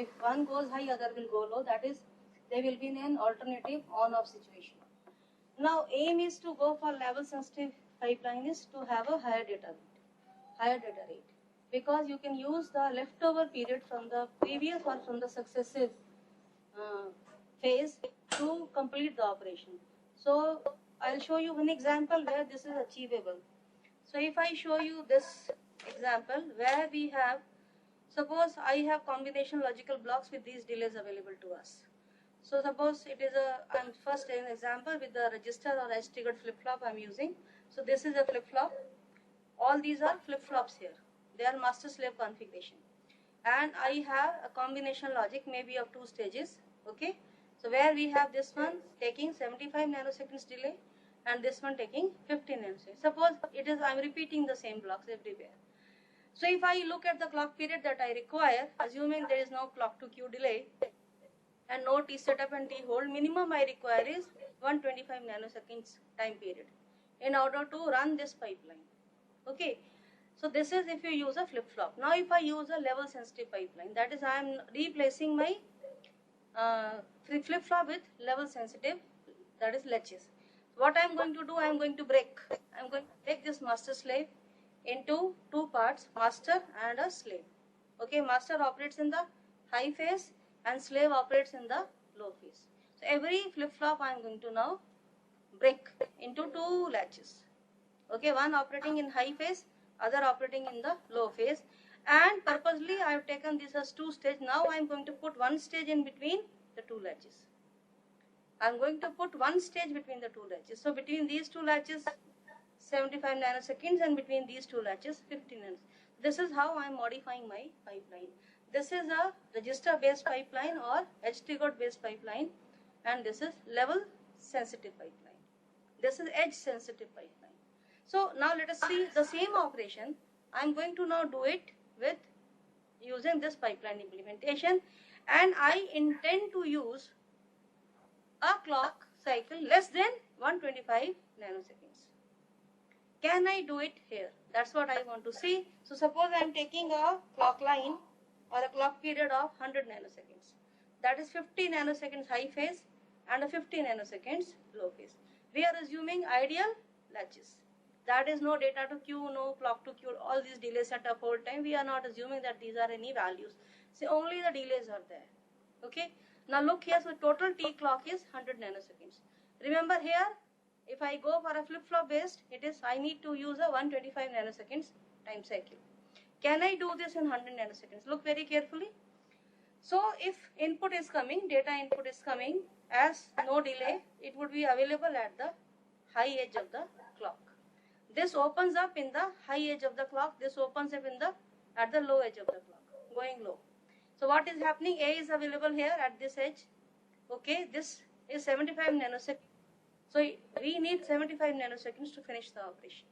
if one goes high, other will go low. That is, they will be in an alternative on-off situation. Now, aim is to go for level sensitive pipeline is to have a higher data rate, because you can use the leftover period from the previous or from the successive phase to complete the operation. So I'll show you one example where this is achievable. So if I show you this example where we have, suppose I have combination logical blocks with these delays available to us. So suppose it is I'm first an example with the register or edge triggered flip-flop I'm using. So this is a flip-flop. All these are flip-flops here. They are master-slave configuration. And I have a combination logic maybe of 2 stages. Okay. So where we have this one taking 75 nanoseconds delay and this one taking 15 nanoseconds. Suppose it is, I'm repeating the same blocks everywhere. So if I look at the clock period that I require, assuming there is no clock to queue delay and no T setup and T hold, minimum I require is 125 nanoseconds time period in order to run this pipeline. Okay. So this is if you use a flip-flop. Now if I use a level sensitive pipeline, that is I am replacing my flip-flop with level sensitive, that is latches. What I am going to do, I am going to break. I am going to break this master slave into 2 parts, master and a slave. Okay, master operates in the high phase and slave operates in the low phase. So every flip-flop I am going to now break into 2 latches. Okay, one operating in high phase, other operating in the low phase, and purposely I have taken this as 2 stages. Now I am going to put 1 stage in between the 2 latches. I am going to put 1 stage between the 2 latches. So between these 2 latches 75 nanoseconds and between these 2 latches 15 nanoseconds. This is how I am modifying my pipeline. This is a register based pipeline or edge triggered based pipeline, and this is level sensitive pipeline. This is edge sensitive pipeline. So now let us see the same operation. I am going to now do it with using this pipeline implementation, and I intend to use a clock cycle less than 125 nanoseconds. Can I do it here? That's what I want to see. So suppose I am taking a clock line or a clock period of 100 nanoseconds. That is 50 nanoseconds high phase and a 50 nanoseconds low phase. We are assuming ideal latches. That is no data to queue, no clock to queue, all these delays set up whole time. We are not assuming that these are any values. So only the delays are there. Okay. Now look here. So total T clock is 100 nanoseconds. Remember here, if I go for a flip-flop based, it is I need to use a 125 nanoseconds time cycle. Can I do this in 100 nanoseconds? Look very carefully. So if input is coming, data input is coming as no delay, it would be available at the high edge of the clock. This opens up in the high edge of the clock. This opens up in the at the low edge of the clock, going low. So what is happening? A is available here at this edge. Okay, this is 75 nanoseconds. So we need 75 nanoseconds to finish the operation.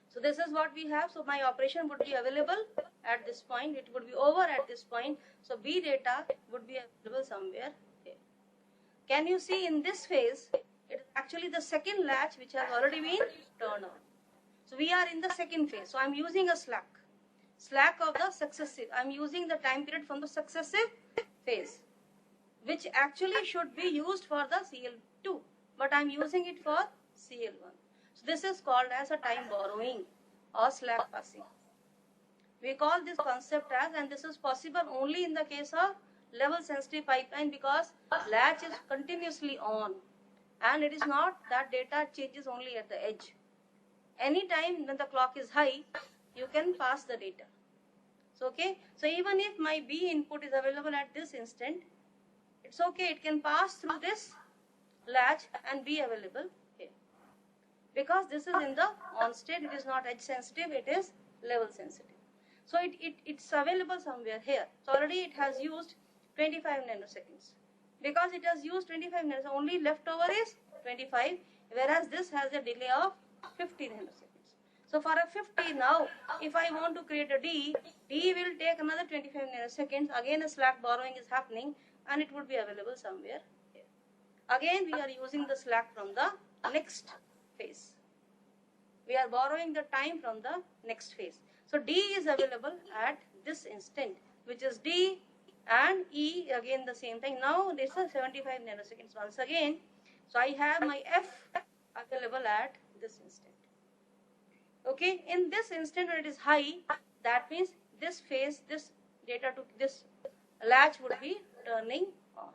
So this is what we have. So my operation would be available at this point. It would be over at this point. So B data would be available somewhere here. Can you see in this phase? It is actually the second latch which has already been turned on. So we are in the second phase. So I am using a slack of the successive. I am using the time period from the successive phase, which actually should be used for the CL2, but I am using it for CL1. So this is called as a time borrowing or slack passing. We call this concept as, and this is possible only in the case of level sensitive pipeline, because latch is continuously on. And it is not that data changes only at the edge. Anytime when the clock is high, you can pass the data. So, okay. So even if my B input is available at this instant, it's okay. It can pass through this latch and be available here. Because this is in the on state, it is not edge sensitive, it is level sensitive. So it's available somewhere here. So already it has used 25 nanoseconds. Because it has used 25 nanoseconds, only leftover is 25, whereas this has a delay of 50 nanoseconds. So for a 50 now, if I want to create a D will take another 25 nanoseconds. Again a slack borrowing is happening and it would be available somewhere here. Again we are using the slack from the next phase. We are borrowing the time from the next phase. So D is available at this instant. which is D, and E, again the same thing. Now this is 75 nanoseconds once again. So I have my F available at this instant. Okay, in this instant when it is high, that means this phase, this data to this latch would be turning on.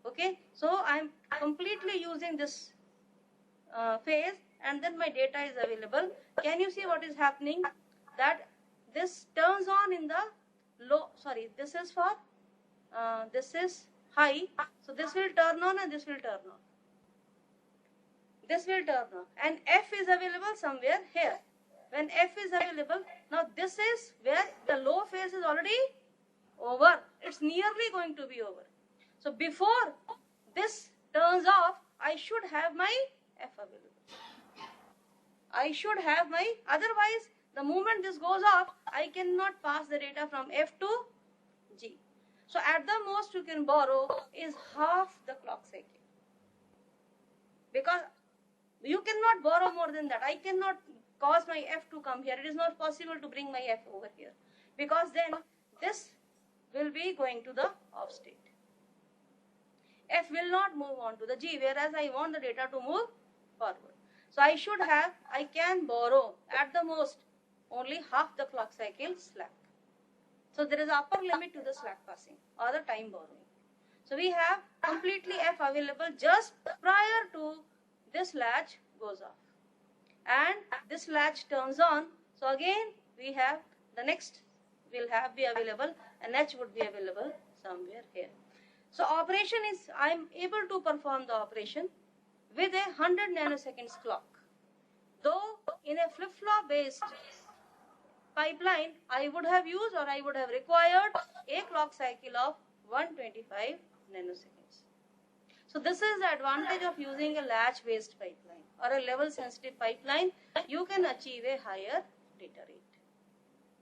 Okay, so I am completely using this phase, and then my data is available. Can you see what is happening? That this turns on in the low, sorry, this is for, this is high, so this will turn on and this will turn on. This will turn on, and F is available somewhere here. When F is available, now this is where the low phase is already over. It's nearly going to be over. So before this turns off, I should have my F available. I should have my, otherwise the moment this goes off, I cannot pass the data from F to G. So at the most you can borrow is half the clock cycle. Because you cannot borrow more than that. I cannot cause my F to come here. It is not possible to bring my F over here. Because then this will be going to the off state. F will not move on to the G, whereas I want the data to move forward. So I should have, I can borrow at the most only half the clock cycle slack. So there is upper limit to the slack passing or the time borrowing. So we have completely F available just prior to this latch goes off. And this latch turns on. So again we have the next will have be available, and H would be available somewhere here. So operation is, I am able to perform the operation with a 100 nanoseconds clock. Though in a flip-flop based pipeline, I would have used or I would have required a clock cycle of 125 nanoseconds. So this is the advantage of using a latch based pipeline or a level sensitive pipeline. You can achieve a higher data rate.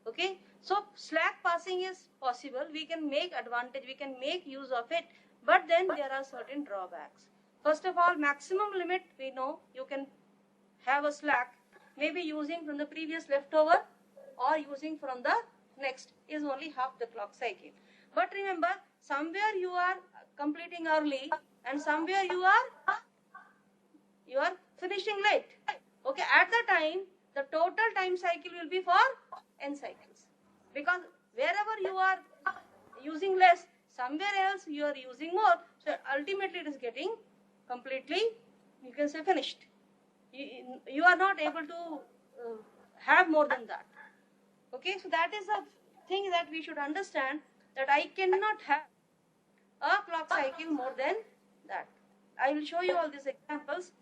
Okay, so slack passing is possible. We can make advantage, we can make use of it, but then there are certain drawbacks. First of all, maximum limit, we know you can have a slack, maybe using from the previous leftover or using from the next is only half the clock cycle. But remember, somewhere you are completing early and somewhere you are finishing late. Okay, at the time, the total time cycle will be for n cycles. Because wherever you are using less, somewhere else you are using more. So ultimately it is getting completely, you can say, finished. You are not able to have more than that. Okay, so that is a thing that we should understand, that I cannot have a clock cycle more than that. I will show you all these examples.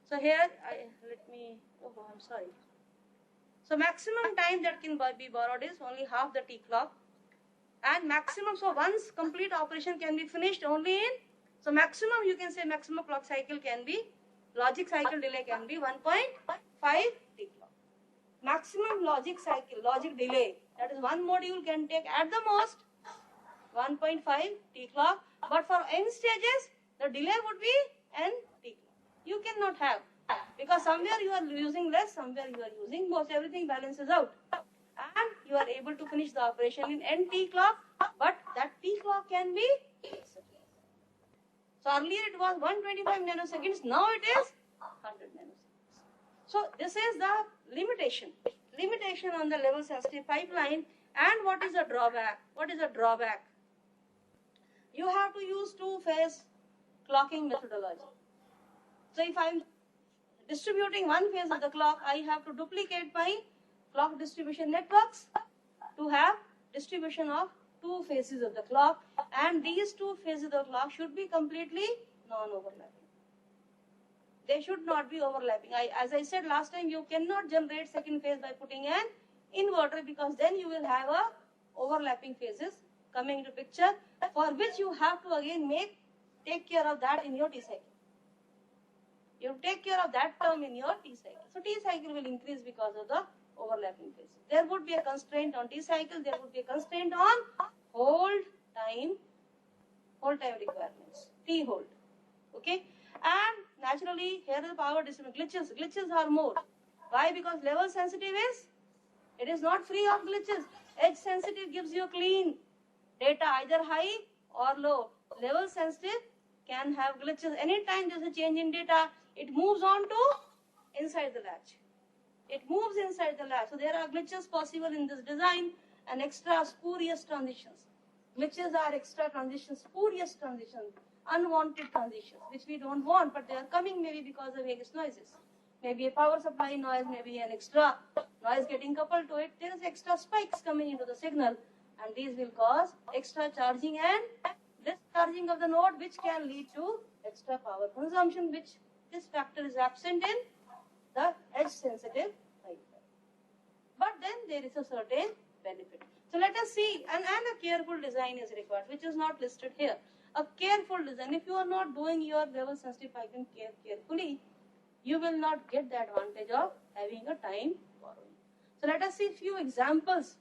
So here, I'm sorry. So maximum time that can be borrowed is only half the T clock, and maximum, so once complete operation can be finished only in, so maximum, you can say maximum clock cycle can be, logic cycle delay can be 1.5 T clock. Maximum logic cycle, logic delay, that is one module can take at the most 1.5 T clock, but for n stages, the delay would be n T clock. You cannot have, because somewhere you are using less, somewhere you are using most, everything balances out. And you are able to finish the operation in n T clock, but that T clock can be, so earlier it was 125 nanoseconds, now it is 100 nanoseconds. So this is the limitation on the level sensitive pipeline. And what is the drawback? What is the drawback? You have to use two-phase clocking methodology. So if I am distributing one phase of the clock, I have to duplicate my clock distribution networks to have distribution of two phases of the clock, and these two phases of the clock should be completely non-overlapping. They should not be overlapping. As I said last time, you cannot generate second phase by putting an inverter, because then you will have a overlapping phases coming into picture, for which you have to again take care of that in your T cycle. You take care of that term in your T cycle. So T cycle will increase because of the overlapping phases. There would be a constraint on T cycle, there would be a constraint on hold time requirements, T hold. Okay, and naturally here is the power distribution. Glitches are more. Why? Because level sensitive is, it is not free of glitches. Edge sensitive gives you clean Data either high or low. Level sensitive can have glitches. Anytime there's a change in data, it moves on to inside the latch. It moves inside the latch. So there are glitches possible in this design and extra spurious transitions. Glitches are extra transitions, spurious transitions, unwanted transitions, which we don't want, but they are coming maybe because of various noises. Maybe a power supply noise, maybe an extra noise getting coupled to it. There is extra spikes coming into the signal, and these will cause extra charging and discharging of the node, which can lead to extra power consumption, which this factor is absent in the edge sensitive pipeline. But then there is a certain benefit. So let us see, and a careful design is required, which is not listed here. A careful design. If you are not doing your level sensitive pipeline carefully, you will not get the advantage of having a time borrowing. So let us see few examples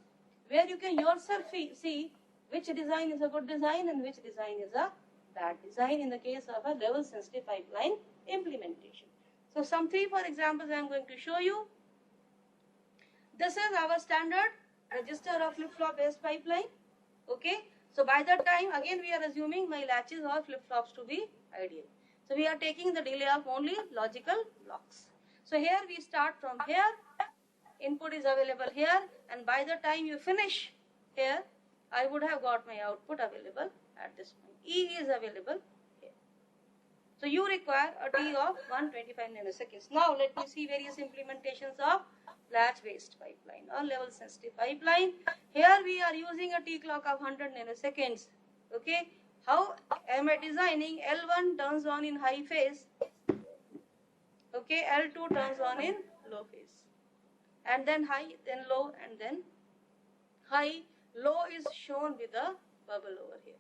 where you can yourself see which design is a good design and which design is a bad design in the case of a level sensitive pipeline implementation. So some 3-4 examples I am going to show you. This is our standard register of flip-flop based pipeline. Okay. So by that time, again we are assuming my latches or flip-flops to be ideal. So we are taking the delay of only logical blocks. So here we start from here. Input is available here, and by the time you finish here, I would have got my output available at this point. E is available here. So you require a T of 125 nanoseconds. Now let me see various implementations of latch based pipeline or level sensitive pipeline. Here we are using a T clock of 100 nanoseconds. Okay. How am I designing? L1 turns on in high phase. Okay. L2 turns on in low phase. And then high, then low, and then high. Low is shown with a bubble over here.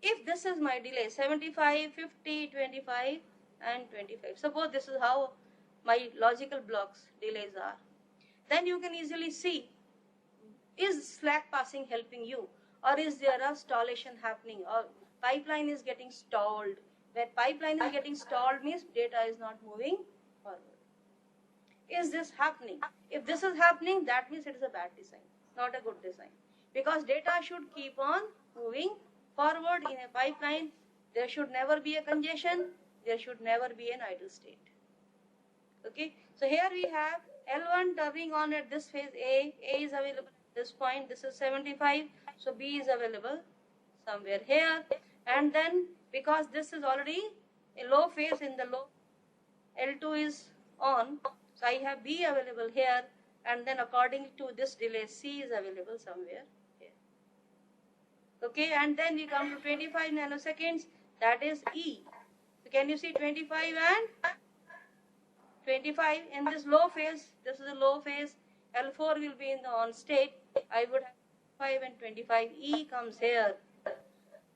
If this is my delay, 75, 50, 25 and 25. Suppose this is how my logical blocks delays are. Then you can easily see, is slack passing helping you, or is there a stallation happening, or pipeline is getting stalled. When pipeline is getting stalled means data is not moving forward. Is this happening? If this is happening, that means it is a bad design, not a good design. Because data should keep on moving forward in a pipeline. There should never be a congestion. There should never be an idle state. Okay. So here we have L1 turning on at this phase A. A is available at this point. This is 75. So B is available somewhere here. And then because this is already a low phase in the low, L2 is on. So I have B available here. And then according to this delay, C is available somewhere here. Okay. And then we come to 25 nanoseconds. That is E. So can you see 25 and 25 in this low phase? This is a low phase. L4 will be in the on state. I would have 5 and 25. E comes here.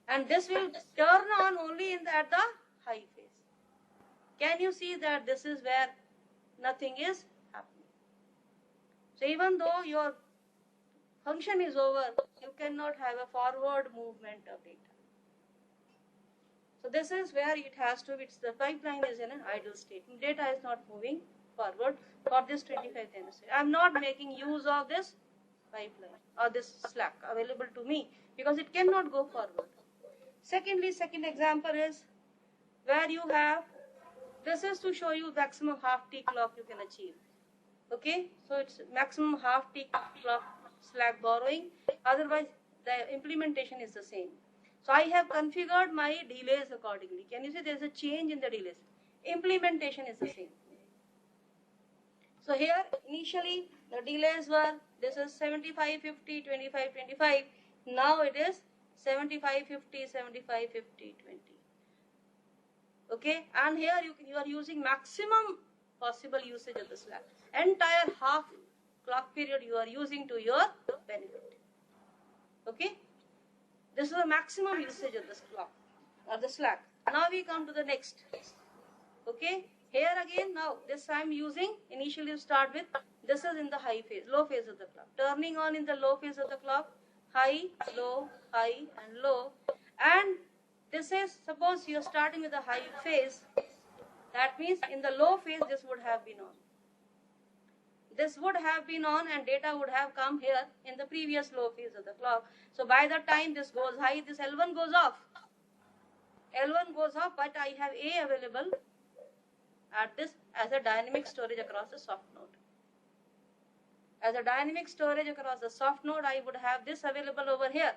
And this will turn on only at the high phase. Can you see that this is where nothing is happening? So even though your function is over, you cannot have a forward movement of data. So this is where it has to be. The pipeline is in an idle state. Data is not moving forward for this 25 nanoseconds. I am not making use of this pipeline or this slack available to me because it cannot go forward. Secondly, second example is where you have, this is to show you maximum half T clock you can achieve. Okay, so it's maximum half T clock slack borrowing. Otherwise, the implementation is the same. So I have configured my delays accordingly. Can you see there is a change in the delays? Implementation is the same. So here initially the delays were, this is 75, 50, 25, 25. Now it is 75, 50, 75, 50, 20. Okay, and here you are using maximum possible usage of the slack. Entire half clock period you are using to your benefit. Okay, this is the maximum usage of this clock or the slack. Now we come to the next. Okay, here again now this I am using, initially you start with, this is in the high phase, low phase of the clock. Turning on in the low phase of the clock, high, and low. And this is, suppose you are starting with a high phase, that means in the low phase this would have been on. this would have been on and data would have come here in the previous low phase of the clock. So by the time this goes high, this L1 goes off. L1 goes off, but I have A available at this as a dynamic storage across the soft node. As a dynamic storage across the soft node, I would have this available over here.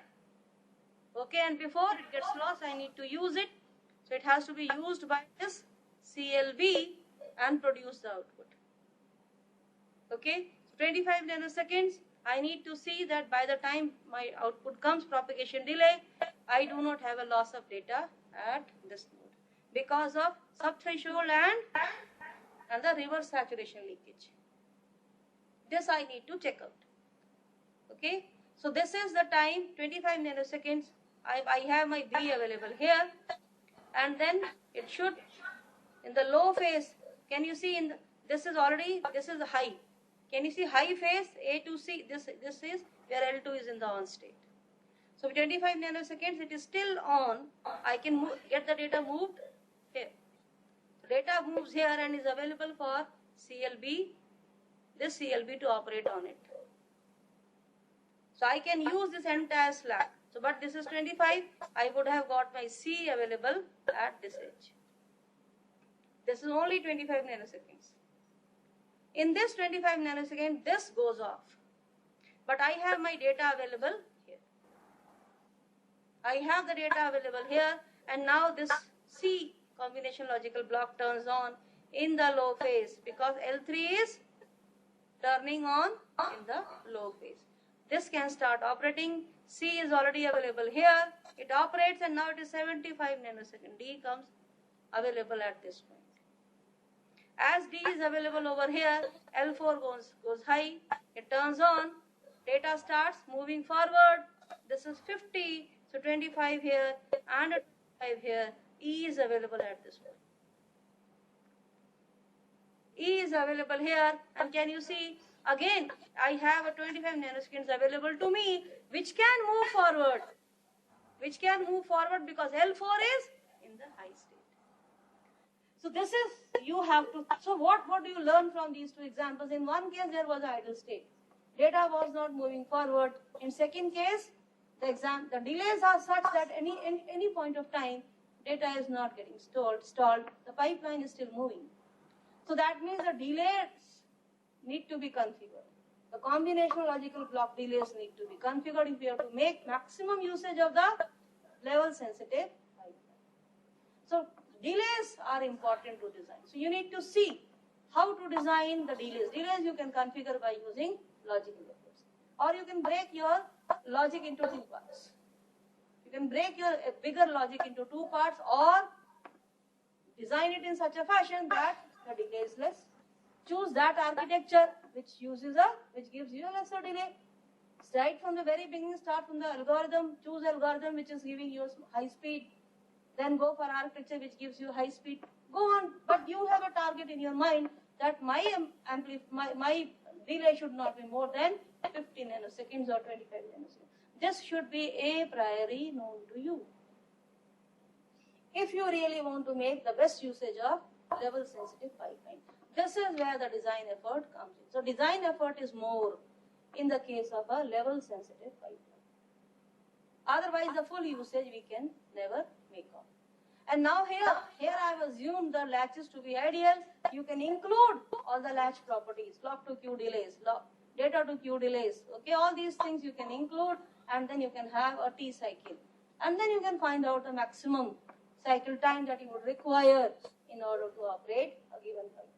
Okay, and before it gets lost, I need to use it. So it has to be used by this CLB and produce the output. Okay, 25 nanoseconds. I need to see that by the time my output comes, propagation delay, I do not have a loss of data at this node because of subthreshold and the reverse saturation leakage. This I need to check out. Okay, so this is the time, 25 nanoseconds. I have my B available here, and then it should, in the low phase, can you see this is the high. Can you see high phase, A to C, this is where L2 is in the on state. So 25 nanoseconds, it is still on. I can get the data moved here. Data moves here and is available for CLB, this CLB to operate on it. So I can use this entire slack. So, but this is 25, I would have got my C available at this edge. This is only 25 nanoseconds. In this 25 nanosecond, this goes off. But I have my data available here. I have the data available here, and now this C combination logical block turns on in the low phase because L3 is turning on in the low phase. This can start operating. C is already available here. It operates, and now it is 75 nanosecond. D comes available at this point. As D is available over here, L4 goes high. It turns on. Data starts moving forward. This is 50. So 25 here and 25 here. E is available at this point. E is available here, and can you see? Again, I have a 25 nanoseconds available to me, which can move forward. Which can move forward because L4 is in the high state. So this is, you have to, so what do you learn from these two examples? In one case, there was idle state. Data was not moving forward. In second case, the delays are such that any point of time, data is not getting stalled. The pipeline is still moving. So that means the delays need to be configured. The combinational logical block delays need to be configured if you have to make maximum usage of the level sensitive pipeline. So delays are important to design. So you need to see how to design the delays. Delays you can configure by using logical efforts. Or you can break your logic into two parts. You can break your bigger logic into two parts, or design it in such a fashion that the delay is less. Choose that architecture which gives you a lesser delay. Right from the very beginning, start from the algorithm. Choose algorithm which is giving you high speed. Then go for architecture which gives you high speed. Go on, but you have a target in your mind that my delay should not be more than 50 nanoseconds or 25 nanoseconds. This should be a priori known to you. If you really want to make the best usage of level sensitive pipeline, this is where the design effort comes in. So design effort is more in the case of a level sensitive pipeline. Otherwise, the full usage we can never make of. And now here I have assumed the latches to be ideal. You can include all the latch properties, clock to queue delays, data to queue delays. Okay, all these things you can include, and then you can have a T cycle. And then you can find out the maximum cycle time that you would require in order to operate a given pipeline.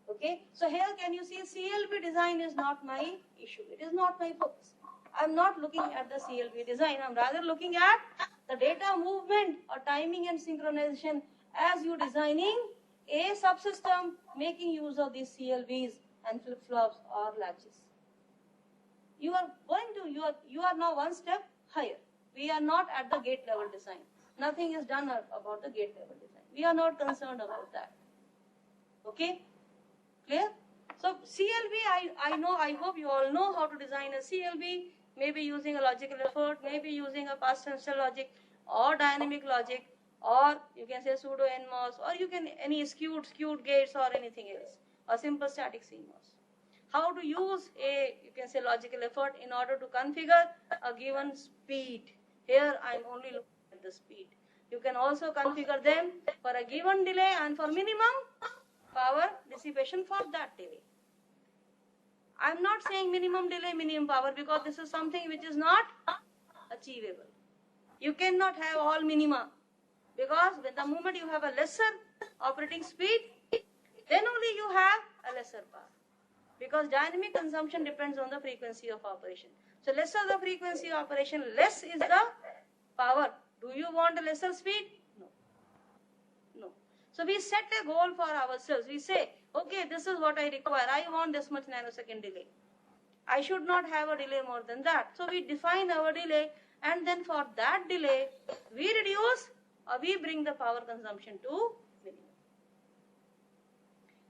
Okay, so here can you see CLB design is not my issue. It is not my focus. I'm not looking at the CLB design. I'm rather looking at the data movement or timing and synchronization as you designing a subsystem making use of these CLBs and flip-flops or latches. You are now one step higher. We are not at the gate level design. Nothing is done about the gate level design. We are not concerned about that. Okay? Clear? So CLB, I hope you all know how to design a CLB, maybe using a logical effort, maybe using a past tense logic or dynamic logic, or you can say pseudo NMOS, or you can any skewed gates or anything else. or simple static CMOS. How to use a, you can say, logical effort in order to configure a given speed. Here I am only looking at the speed. You can also configure them for a given delay and for minimum power dissipation for that delay. I am not saying minimum delay, minimum power, because this is something which is not achievable. You cannot have all minima, because when the moment you have a lesser operating speed, then only you have a lesser power. Because dynamic consumption depends on the frequency of operation. So lesser the frequency of operation, less is the power. Do you want a lesser speed? No. No. So we set a goal for ourselves. We say, okay, this is what I require. I want this much nanosecond delay. I should not have a delay more than that. So we define our delay, and then for that delay, we reduce or we bring the power consumption to minimum.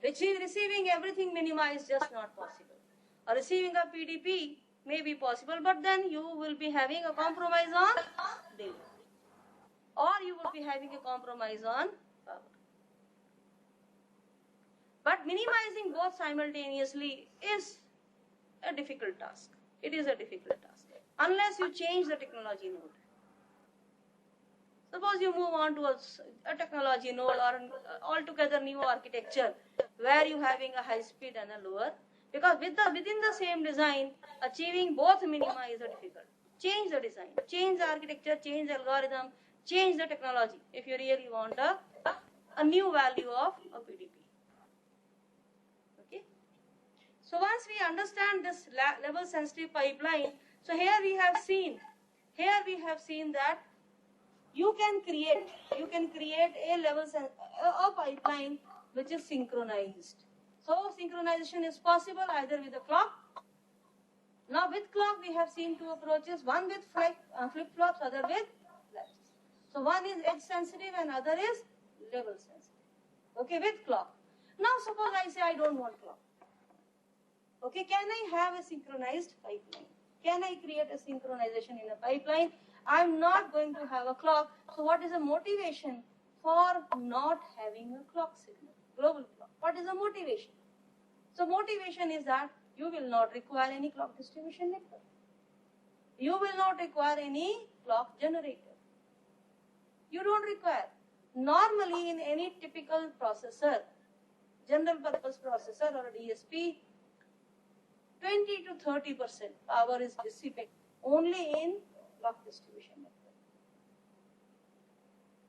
Receiving everything minima is just not possible. Or receiving a PDP may be possible, but then you will be having a compromise on delay. Or you will be having a compromise on power. But minimizing both simultaneously is a difficult task. It is a difficult task. Unless you change the technology node. Suppose you move on to a technology node or an altogether new architecture where you are having a high speed and a lower. Because within the same design, achieving both minima is difficult. Change the design, change the architecture, change the algorithm, change the technology if you really want a new value of a PDP. Okay. So once we understand this level sensitive pipeline, so here we have seen that you can create a pipeline which is synchronized. So synchronization is possible either with a clock. Now with clock we have seen two approaches, one with flip-flops, other with latches. So one is edge sensitive and other is level sensitive. Okay, with clock. Now suppose I say I don't want clock. Okay, can I have a synchronized pipeline? Can I create a synchronization in a pipeline? I'm not going to have a clock. So what is the motivation for not having a clock signal, global clock? What is the motivation? So motivation is that you will not require any clock distribution network. You will not require any clock generator. You don't require. Normally in any typical processor, general purpose processor or a DSP, 20 to 30% power is dissipated only in clock distribution network.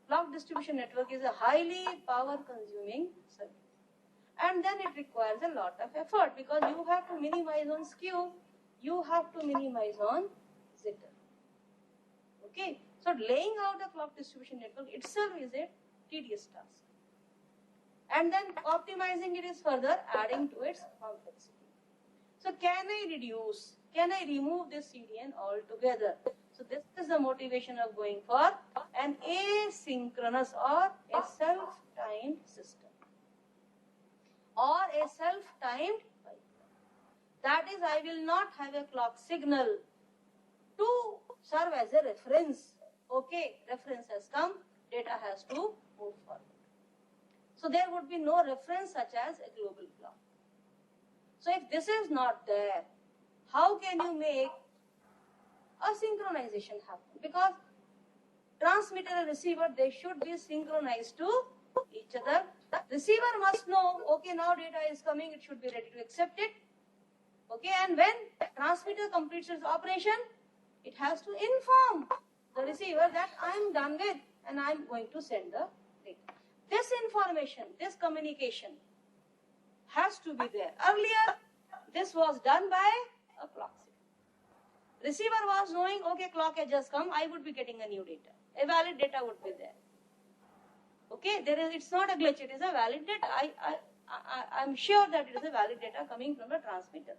Clock distribution network is a highly power consuming circuit. And then it requires a lot of effort because you have to minimize on skew, you have to minimize on jitter. Okay, so laying out a clock distribution network itself is a tedious task. And then optimizing it is further adding to its complexity. So can I remove this CDN altogether? So this is the motivation of going for an asynchronous or a self-timed system. Or a self-timed pipeline. That is, I will not have a clock signal to serve as a reference. Okay, reference has come, data has to move forward. So there would be no reference such as a global clock. So if this is not there, how can you make a synchronization happen? Because transmitter and receiver, they should be synchronized to each other. Receiver must know, okay, now data is coming, it should be ready to accept it. Okay, and when transmitter completes its operation, it has to inform the receiver that I am done with and I am going to send the data. This information, this communication has to be there. Earlier, this was done by a clock signal. Receiver was knowing, okay, clock has just come, I would be getting a new data. A valid data would be there. Okay, it's not a glitch, it is a valid data. I'm sure that it is a valid data coming from the transmitter.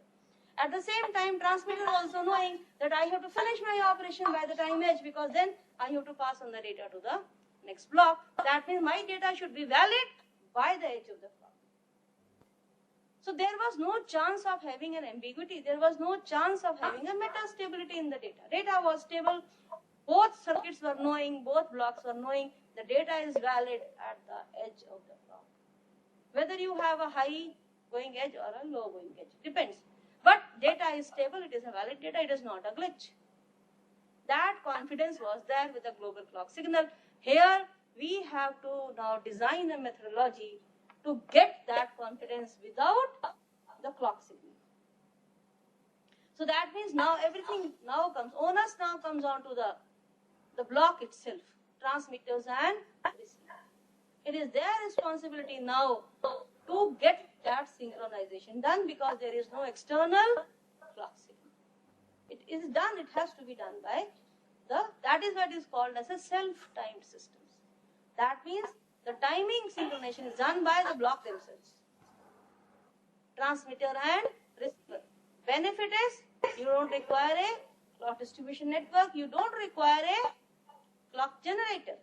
At the same time, transmitter also knowing that I have to finish my operation by the time edge because then I have to pass on the data to the next block. That means my data should be valid by the edge of the clock. So there was no chance of having an ambiguity. There was no chance of having a metastability in the data. Data was stable. Both circuits were knowing, both blocks were knowing the data is valid at the edge of the clock. Whether you have a high going edge or a low going edge. Depends. But data is stable, it is a valid data, it is not a glitch. That confidence was there with the global clock signal. Here we have to now design a methodology to get that confidence without the clock signal. So that means now everything now comes, onus now comes on to the block itself, transmitters and receivers. It is their responsibility now to get that synchronization done because there is no external clock signal. It is done, it has to be done by that is what is called as a self-timed systems. That means the timing synchronization is done by the block themselves, transmitter and receiver. Benefit is you don't require a clock distribution network, you don't require a clock generator.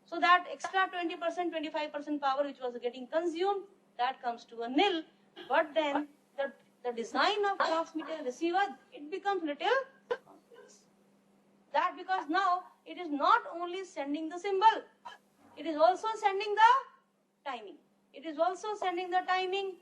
So that extra 20%, 25% power which was getting consumed, that comes to a nil. But then the design of transmitter and receiver, it becomes little complex. That because now it is not only sending the symbol, it is also sending the timing. It is also sending the timing.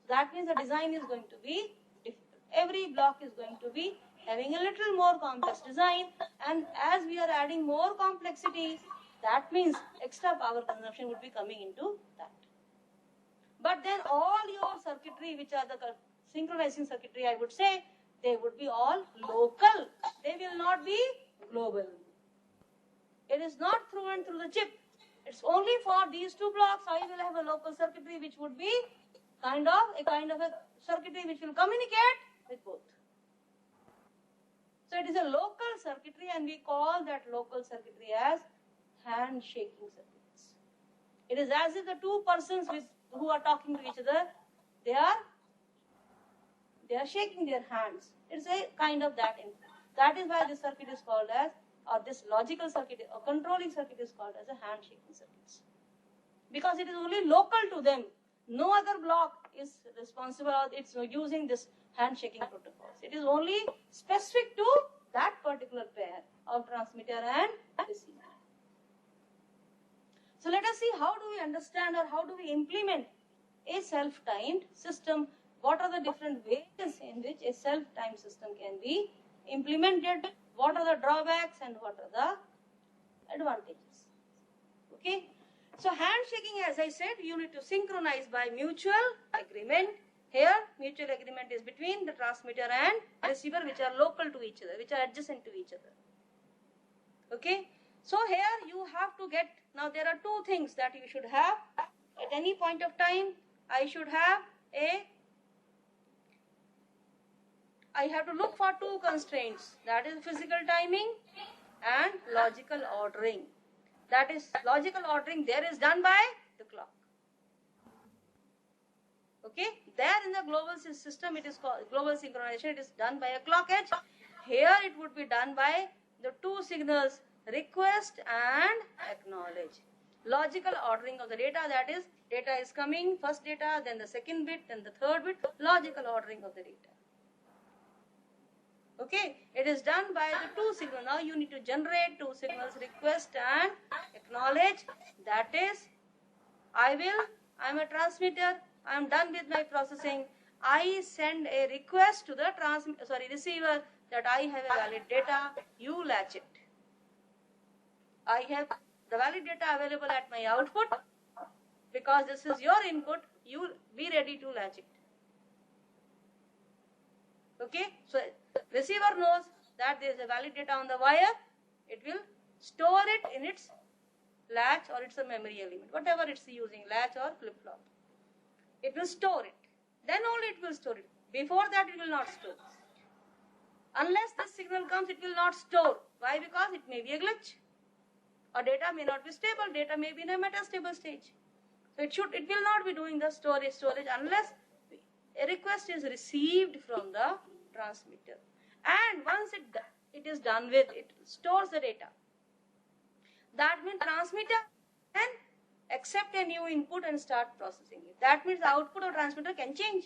That means the design is going to be difficult. Every block is going to be having a little more complex design, and as we are adding more complexity, that means extra power consumption would be coming into that. But then all your circuitry, which are the synchronizing circuitry, I would say, they would be all local. They will not be global. It is not through and through the chip. It's only for these two blocks. I will have a local circuitry which would be a kind of a circuitry which will communicate with both. So it is a local circuitry, and we call that local circuitry as handshaking circuits. It is as if the two persons who are talking to each other, they are shaking their hands. It's a kind of that. That is why this circuit is called as, or this logical circuit or controlling circuit is called as a handshaking circuits. Because it is only local to them. No other block is responsible, or it's using this handshaking protocols. It is only specific to that particular pair of transmitter and receiver. So let us see how do we understand or how do we implement a self-timed system. What are the different ways in which a self-timed system can be implemented? What are the drawbacks and what are the advantages? Okay. So handshaking, as I said, you need to synchronize by mutual agreement. Here, mutual agreement is between the transmitter and receiver, which are local to each other, which are adjacent to each other. Okay. So here you have to get, now there are two things that you should have at any point of time. I have to look for two constraints, that is physical timing and logical ordering. That is logical ordering there is done by the clock. Okay, there in the global system it is called global synchronization, it is done by a clock edge. Here it would be done by the two signals, request and acknowledge. Logical ordering of the data, that is data is coming, first data, then the second bit, then the third bit, logical ordering of the data. Okay, it is done by the two signals. Now you need to generate two signals, request and acknowledge. That is, I am a transmitter, I am done with my processing. I send a request to the receiver that I have a valid data, you latch it. I have the valid data available at my output. Because this is your input, you be ready to latch it. Okay, so receiver knows that there is a valid data on the wire. It will store it in its latch or it's a memory element, whatever it's using, latch or flip-flop. It will store it. Then only it will store it. Before that it will not store. Unless this signal comes, it will not store. Why? Because it may be a glitch. Or data may not be stable. Data may be in a metastable stage. So it will not be doing the storage unless a request is received from the transmitter. And once it is done with, it stores the data. That means transmitter can accept a new input and start processing it. That means the output of transmitter can change.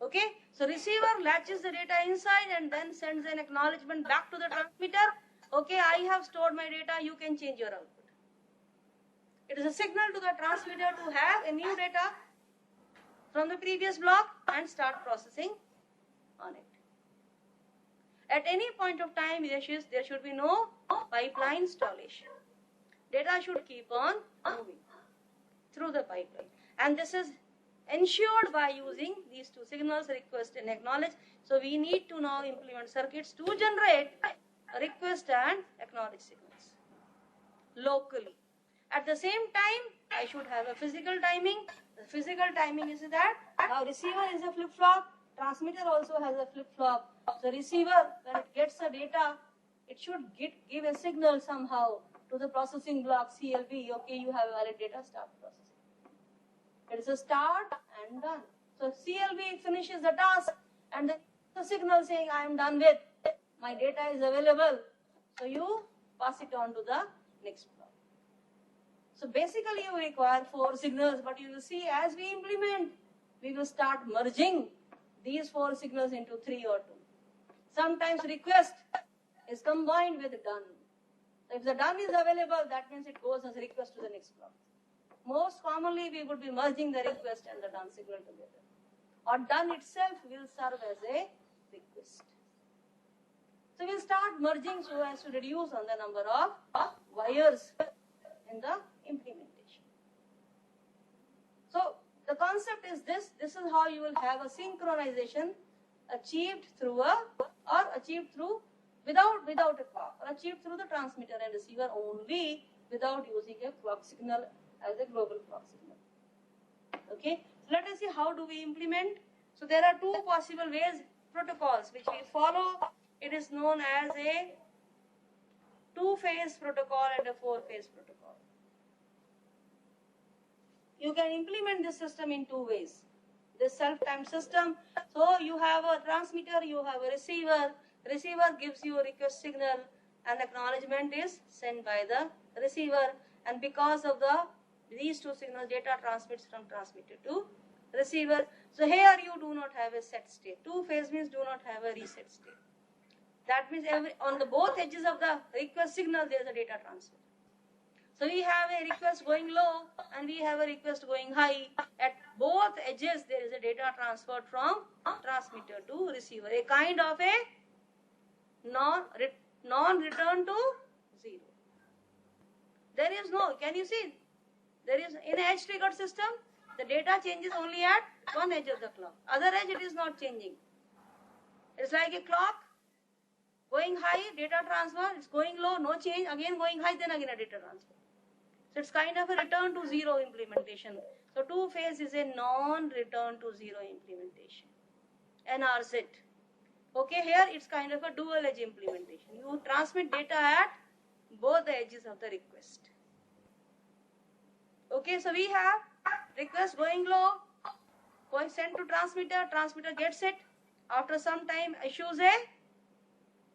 Okay, so receiver latches the data inside and then sends an acknowledgement back to the transmitter. Okay, I have stored my data, you can change your output. It is a signal to the transmitter to have a new data from the previous block and start processing on it. At any point of time, there should be no pipeline installation. Data should keep on moving through the pipeline. And this is ensured by using these two signals, request and acknowledge. So we need to now implement circuits to generate request and acknowledge signals locally. At the same time, I should have a physical timing. The physical timing is that now receiver is a flip-flop, transmitter also has a flip-flop. The receiver, when it gets the data, it should give a signal somehow to the processing block CLB. Okay, you have valid data, start processing. It is a start and done. So CLB finishes the task and then the signal saying I am done with, my data is available. So you pass it on to the next block. So basically you require 4 signals, but you will see as we implement, we will start merging these 4 signals into 3 or 2. Sometimes request is combined with done. So if the done is available, that means it goes as a request to the next block. Most commonly, we would be merging the request and the done signal together. Or done itself will serve as a request. So we'll start merging so as to reduce on the number of wires in the implementation. So the concept is this. This is how you will have a synchronization achieved through without a clock, or achieved through the transmitter and receiver only without using a clock signal as a global clock signal. Okay, so let us see how do we implement. So there are 2 possible ways, protocols which we follow. It is known as a 2-phase protocol and a 4-phase protocol. You can implement this system in 2 ways. This self-timed system. So you have a transmitter, you have a receiver. Receiver gives you a request signal and acknowledgement is sent by the receiver. And because of these 2 signals, data transmits from transmitter to receiver. So here you do not have a set state. 2-phase means do not have a reset state. That means on the both edges of the request signal there is a data transfer. So we have a request going low and we have a request going high. At both edges there is a data transferred from transmitter to receiver. A kind of a non-return to 0. There is no, can you see? There is, in a edge triggered system, the data changes only at one edge of the clock. Other edge it is not changing. It's like a clock. Going high, data transfer, it's going low, no change, again going high, then again a data transfer. So it's kind of a return to 0 implementation. So 2-phase is a non-return to 0 implementation. NRZ. Okay, here it's kind of a dual edge implementation. You transmit data at both the edges of the request. Okay, so we have request going low, going sent to transmitter, transmitter gets it. After some time issues a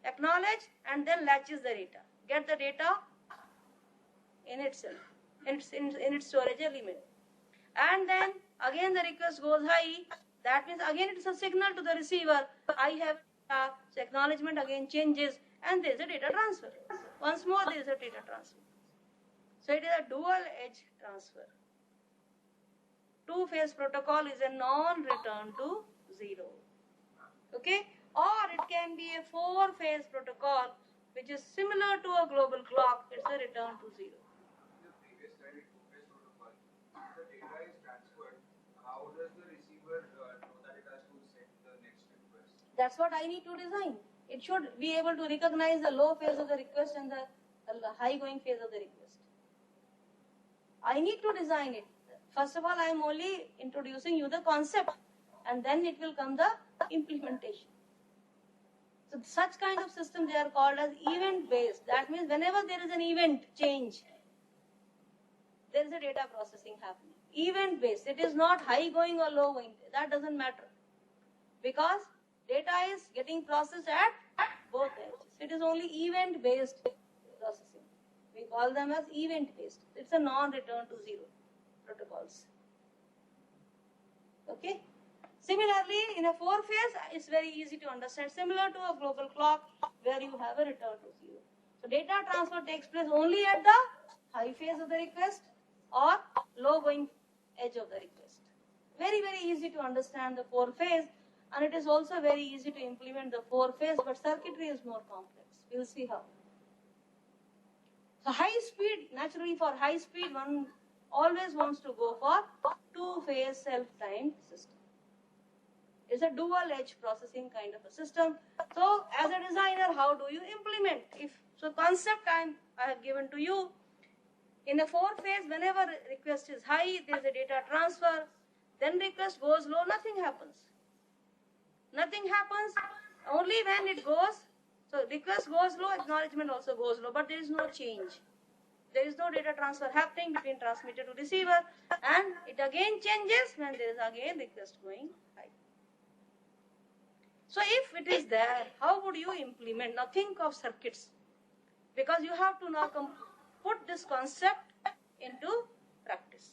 acknowledge and then latches the data. Get the data in itself, in its storage limit. And then again the request goes high. That means again it is a signal to the receiver. I have data, so acknowledgement again changes and there is a data transfer. Once more there is a data transfer. So it is a dual edge transfer. 2-phase protocol is a non-return to 0. Okay? Or it can be a 4-phase protocol which is similar to a global clock. It's a return to 0. In the previous slide, 2-phase protocol, if the data is transferred, how does the receiver know that it has to send the next request? That's what I need to design. It should be able to recognize the low phase of the request and the high going phase of the request. I need to design it. First of all, I am only introducing you the concept and then it will come the implementation. So such kind of system they are called as event based. That means whenever there is an event change, there is a data processing happening. Event based. It is not high going or low going. That doesn't matter. Because data is getting processed at both edges. It is only event based processing. We call them as event based. It's a non-return to 0 protocols. Okay. Similarly, in a 4-phase, it's very easy to understand. Similar to a global clock where you have a return to 0. So data transfer takes place only at the high phase of the request or low going edge of the request. Very, very easy to understand the 4-phase, and it is also very easy to implement the 4-phase, but circuitry is more complex. We'll see how. So high speed, naturally for high speed, one always wants to go for 2-phase self-timed system. It's a dual edge processing kind of a system. So as a designer, how do you implement? Concept I have given to you. In a 4-phase, whenever request is high, there is a data transfer. Then request goes low, nothing happens. Nothing happens only when it goes. So request goes low, acknowledgement also goes low, but there is no change. There is no data transfer happening between transmitter to receiver, and it again changes when there is again request going high. So if it is there, how would you implement? Now think of circuits, because you have to now put this concept into practice,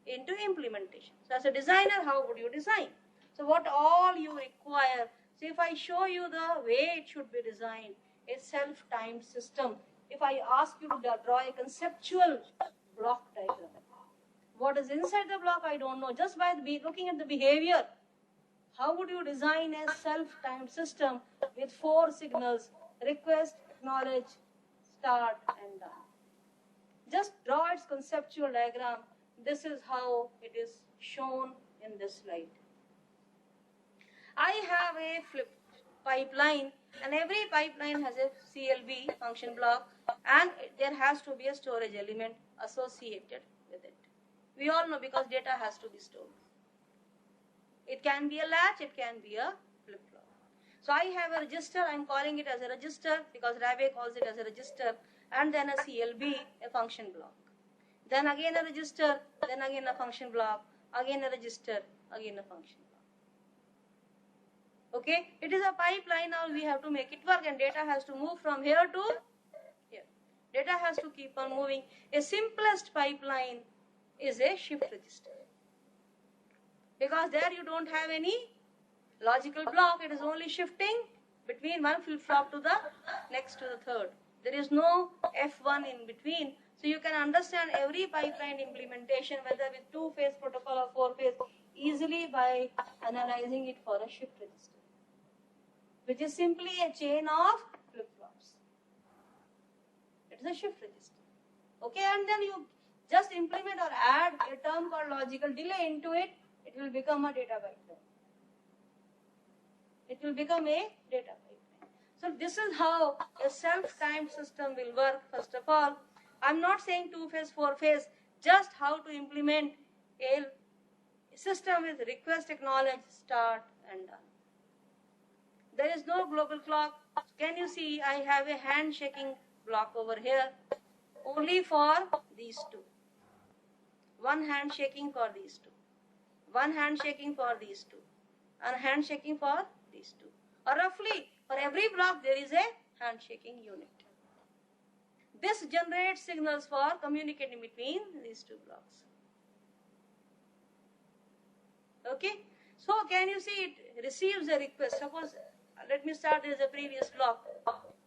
into implementation. So as a designer, how would you design? So what all you require, so if I show you the way it should be designed, a self-timed system, if I ask you to draw a conceptual block diagram, what is inside the block, I don't know. Just by looking at the behavior, how would you design a self-timed system with 4 signals, request, acknowledge, start, and done? Just draw its conceptual diagram. This is how it is shown in this slide. I have a flip pipeline, and every pipeline has a CLB function block, and there has to be a storage element associated with it. We all know, because data has to be stored. It can be a latch, it can be a flip-flop. So I have a register, I'm calling it as a register because Rabe calls it as a register, and then a CLB, a function block. Then again a register, then again a function block, again a register, again a function block. Okay, it is a pipeline. Now we have to make it work, and data has to move from here to here. Data has to keep on moving. A simplest pipeline is a shift register, because there you don't have any logical block. It is only shifting between one flip-flop to the next to the third. There is no F1 in between. So you can understand every pipeline implementation, whether with 2-phase protocol or 4-phase, easily by analyzing it for a shift register, which is simply a chain of flip-flops. It is a shift register. Okay, and then you just implement or add a term called logical delay into it. It will become a data pipeline. It will become a data pipeline. So this is how a self-timed system will work. First of all, I'm not saying 2-phase, 4-phase, just how to implement a system with request, acknowledge, start, and done. There is no global clock. Can you see I have a handshaking block over here only for these two. One handshaking for these two. One handshaking for these two. And handshaking for these two. Or roughly, for every block there is a handshaking unit. This generates signals for communicating between these two blocks. Okay? So can you see it receives a request? Suppose, let me start, there is a previous block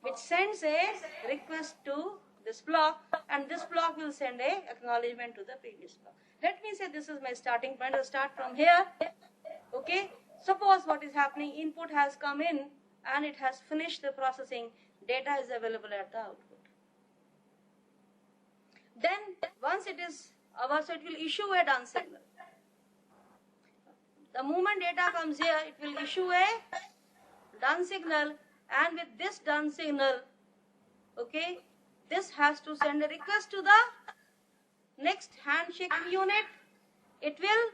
which sends a request to this block, and this block will send a acknowledgement to the previous block. Let me say this is my starting point. I'll start from here. Okay? Suppose what is happening, input has come in and it has finished the processing. Data is available at the output. Then once it is over, so it will issue a done signal. The moment data comes here, it will issue a done signal, and with this done signal, okay, this has to send a request to the next handshaking unit. It will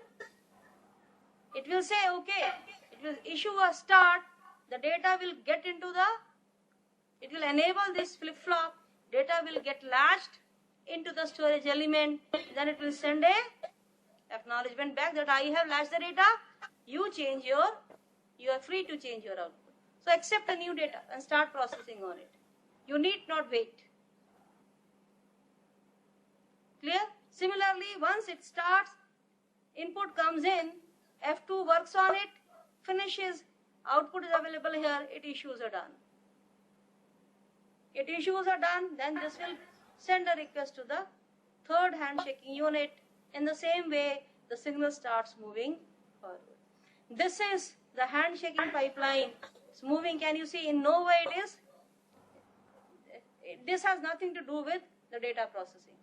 say okay, it will issue a start, the data will get into it will enable this flip-flop, data will get latched into the storage element, then it will send a acknowledgement back that I have latched the data, you are free to change your output. So accept the new data and start processing on it. You need not wait. Clear? Similarly, once it starts, input comes in, F2 works on it, finishes, output is available here, it issues a done. It issues a done, then this will send a request to the third handshaking unit. In the same way, the signal starts moving forward. This is the handshaking pipeline. It's moving. Can you see? In no way it is. This has nothing to do with the data processing.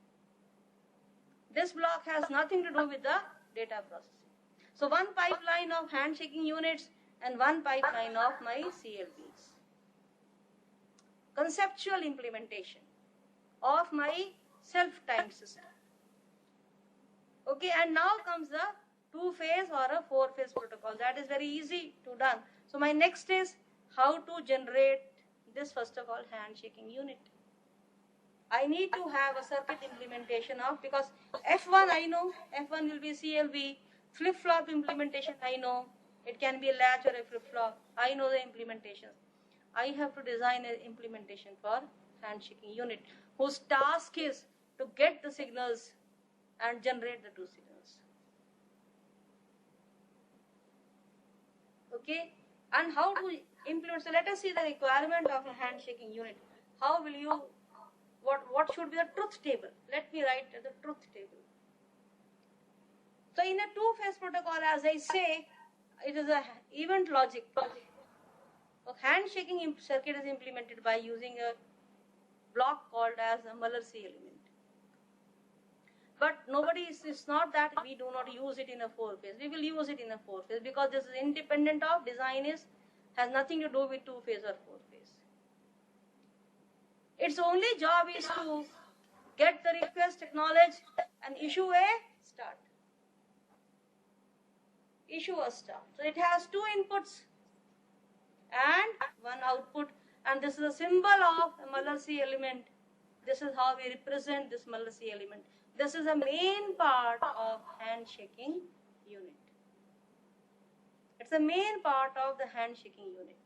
This block has nothing to do with the data processing. So one pipeline of handshaking units and one pipeline of my CLBs. Conceptual implementation of my self-timed system. Okay, and now comes the two-phase or a four-phase protocol. That is very easy to done. So my next is how to generate this, first of all, handshaking unit. I need to have a circuit implementation of, because F1 I know, F1 will be CLB, flip-flop implementation I know, it can be a latch or a flip-flop, I know the implementation. I have to design an implementation for handshaking unit, whose task is to get the signals and generate the two signals. Okay, and how to implement, so let us see the requirement of a handshaking unit. How will you, what should be the truth table? Let me write the truth table. So in a two-phase protocol, as I say, it is a event logic. A handshaking circuit is implemented by using a block called as a Muller-C element. But it's not that we do not use it in a four-phase. We will use it in a four-phase because this is independent of design, has nothing to do with two-phase or four-phase. Its only job is to get the request, acknowledge, and issue a start. Issue a start. So it has two inputs and one output, and this is a symbol of a Muller-C element. This is how we represent this Muller-C element. This is a main part of handshaking unit. It's the main part of the handshaking unit.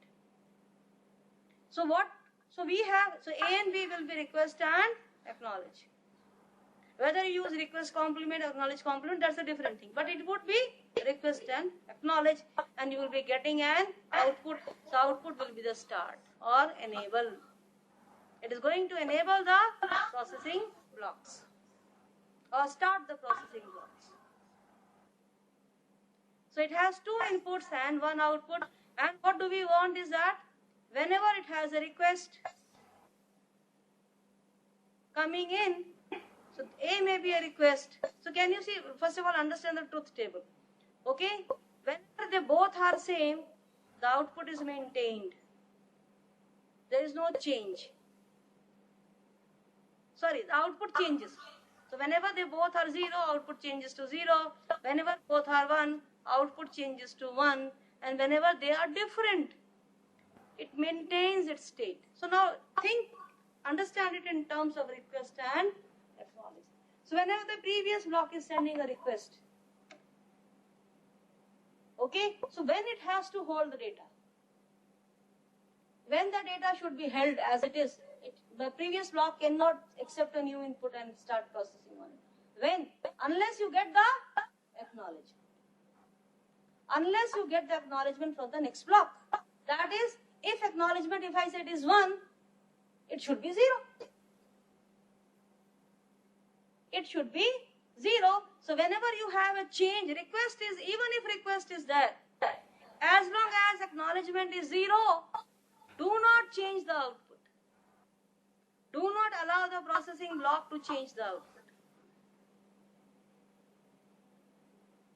So we have, A and B will be request and acknowledge. Whether you use request complement or acknowledge complement, that's a different thing. But it would be request and acknowledge, and you will be getting an output. So output will be the start or enable. It is going to enable the processing blocks or start the processing blocks. So it has two inputs and one output. And what do we want is that whenever it has a request coming in, so A may be a request. So can you see, first of all, understand the truth table. Okay? Whenever they both are same, the output is maintained. There is no change. Sorry, the output changes. So whenever they both are 0, output changes to 0. Whenever both are 1, output changes to 1. And whenever they are different, it maintains its state. So now understand it in terms of request and acknowledge. So whenever the previous block is sending a request, okay, so when it has to hold the data, when the data should be held as it is, the previous block cannot accept a new input and start processing on it. When? Unless you get the acknowledgement. Unless you get the acknowledgement from the next block. That is, if acknowledgement, if I said is 1, it should be 0. It should be 0. So whenever you have a change, request is, even if request is there, as long as acknowledgement is 0, do not change the output. Do not allow the processing block to change the output.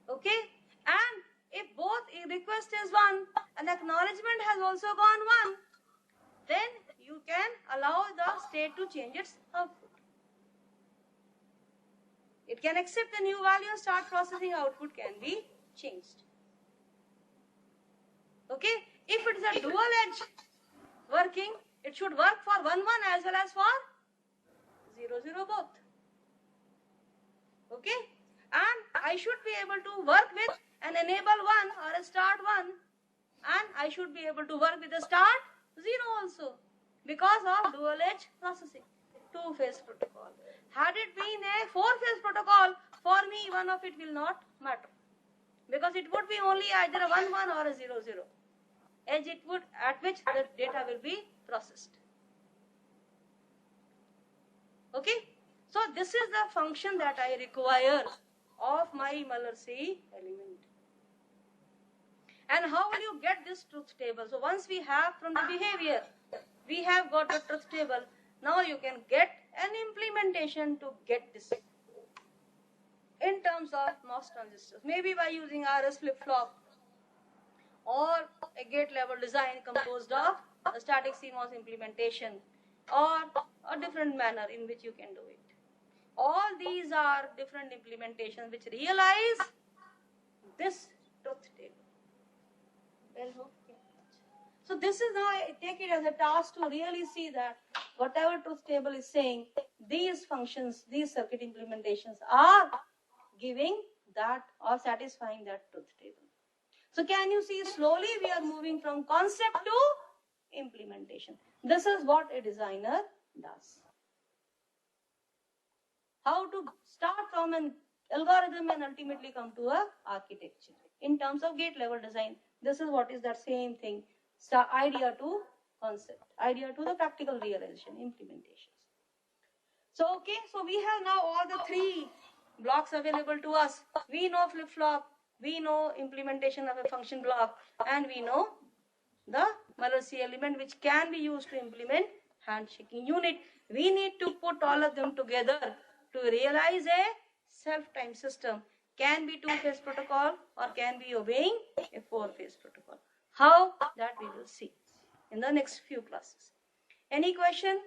Okay? And if both request is 1 and acknowledgement has also gone 1, then you can allow the state to change its output. It can accept the new value and start processing, output can be changed. Okay? If it is a dual edge working, it should work for 1, 1 as well as for 0, 0 both. Okay? And I should be able to work with an enable 1 or a start 1, and I should be able to work with a start 0 also, because of dual edge processing, two-phase protocol. Had it been a four-phase protocol, for me one of it will not matter, because it would be only either a 1, 1 or a 0, 0. Edge it would, at which the data will be processed. Okay? So this is the function that I require of my Muller-C element. And how will you get this truth table? So once we have from the behavior, we have got the truth table. Now you can get an implementation to get this in terms of MOS transistors. Maybe by using RS flip-flop or a gate level design composed of a static CMOS implementation, or a different manner in which you can do it. All these are different implementations which realize this truth table. Well, okay. So this is now, I take it as a task to really see that whatever truth table is saying, these functions, these circuit implementations are giving that or satisfying that truth table. So can you see slowly we are moving from concept to implementation. This is what a designer does. How to start from an algorithm and ultimately come to a architecture. In terms of gate level design, this is what is that same thing. Idea to concept, idea to the practical realization, implementations. So okay, so we have now all the three blocks available to us. We know flip-flop, we know implementation of a function block, and we know the Muller-C element which can be used to implement handshaking unit. We need to put all of them together to realize a self-time system. Can be two-phase protocol or can be obeying a four-phase protocol. How? That we will see in the next few classes. Any question?